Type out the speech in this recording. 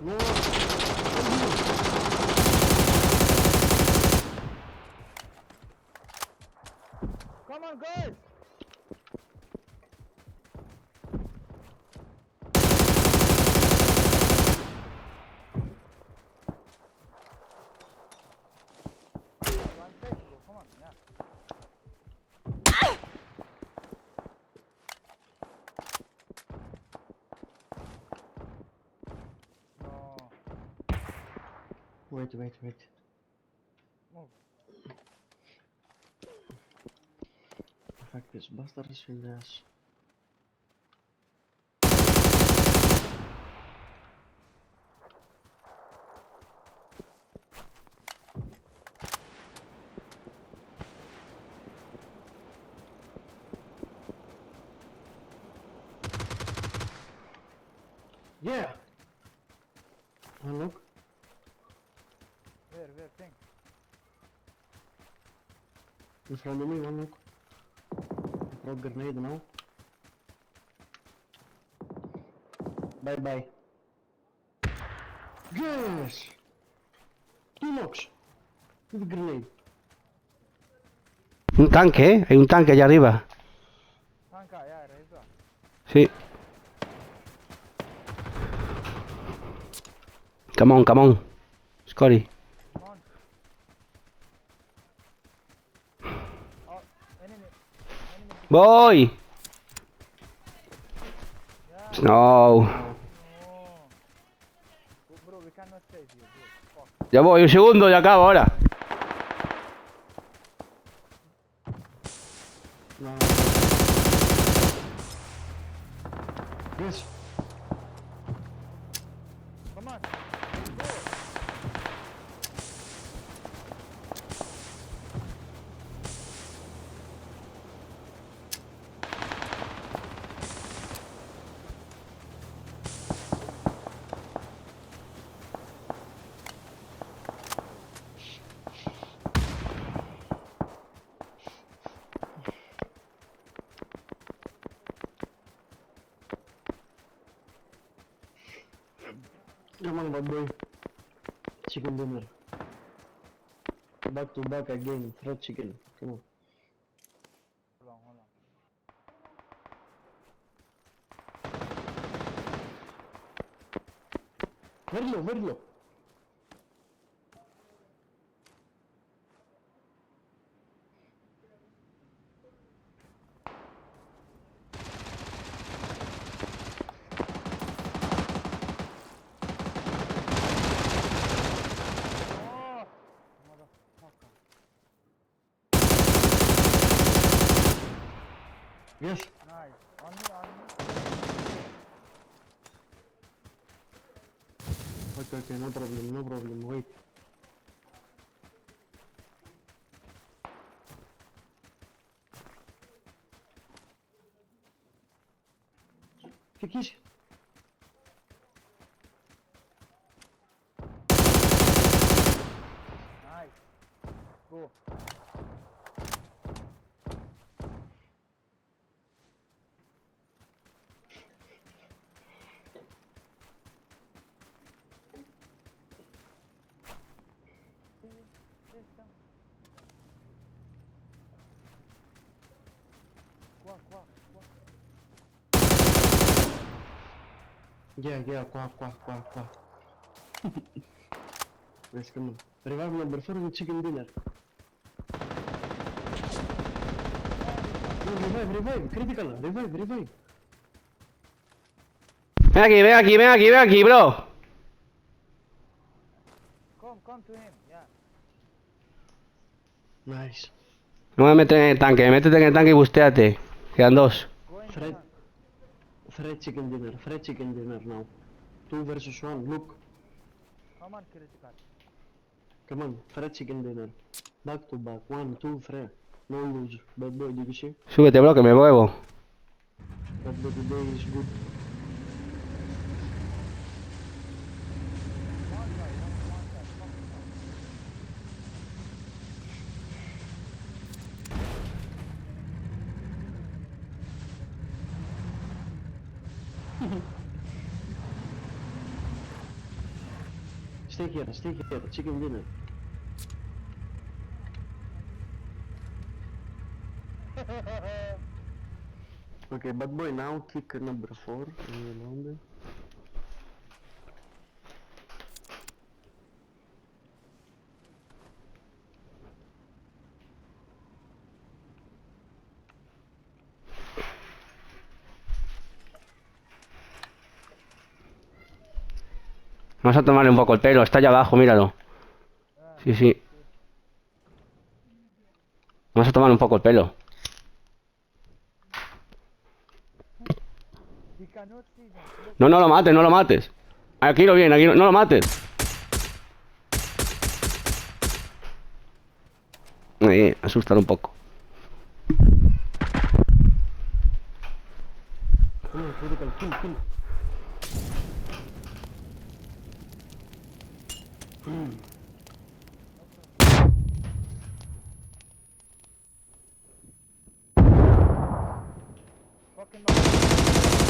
No. Come on, guys! One side, bro. Come on, yeah. No. Wait. Move. Fuck this bastard is in the ass. Yeah. One look. Where, thing? In front of me, one look. I throw grenade now. Bye. Yes! 2 knocks. With grenade. Un tanque, ¿eh? Hay un tanque allá arriba. Tanka, yeah, right. Sí. Come on. Scotty. Come on. Oh, enemy. Voy. Yeah. No. No. Bro, we cannot save you, bro. Fuck. Ya voy, un segundo y acabo ahora. No. Yes. Come on. Go. Come on, bad boy. Chicken dinner. Back to back again. Fried chicken. Come on. Hold on. Very low. Oh! Motherfucker. Yes. Nice. On me. Okay, no problem. Wait. Fikish. Nice. Go. Qua. Yeah, qua. Yes, come on. Revive number 4 with chicken dinner. No, revive. Critical. Revive. Ven aquí, bro. Come to him, yeah. Nice. No me metes en el tanque, métete en el tanque y bustéate. Quedan 2. Go in Fried, front. fried chicken dinner now. 2 versus 1, look. Come on, critical. Come on, fried chicken dinner. Back to back, 1, 2, fried. No lose. Bad boy, did you see? Súbete, bro, que me muevo. Bad boy today is good. One side. Fuck. Stay here, chicken dinner. Okay, bad boy, now kick number 4 around it. Vamos a tomarle un poco el pelo, está allá abajo, míralo. Sí, sí. Vamos a tomarle un poco el pelo. He cannot see them. Look, No, no lo mates, no lo mates. Aquí lo viene, aquí no lo mates. Asustar un poco. Come on, critical, kill. fucking knock.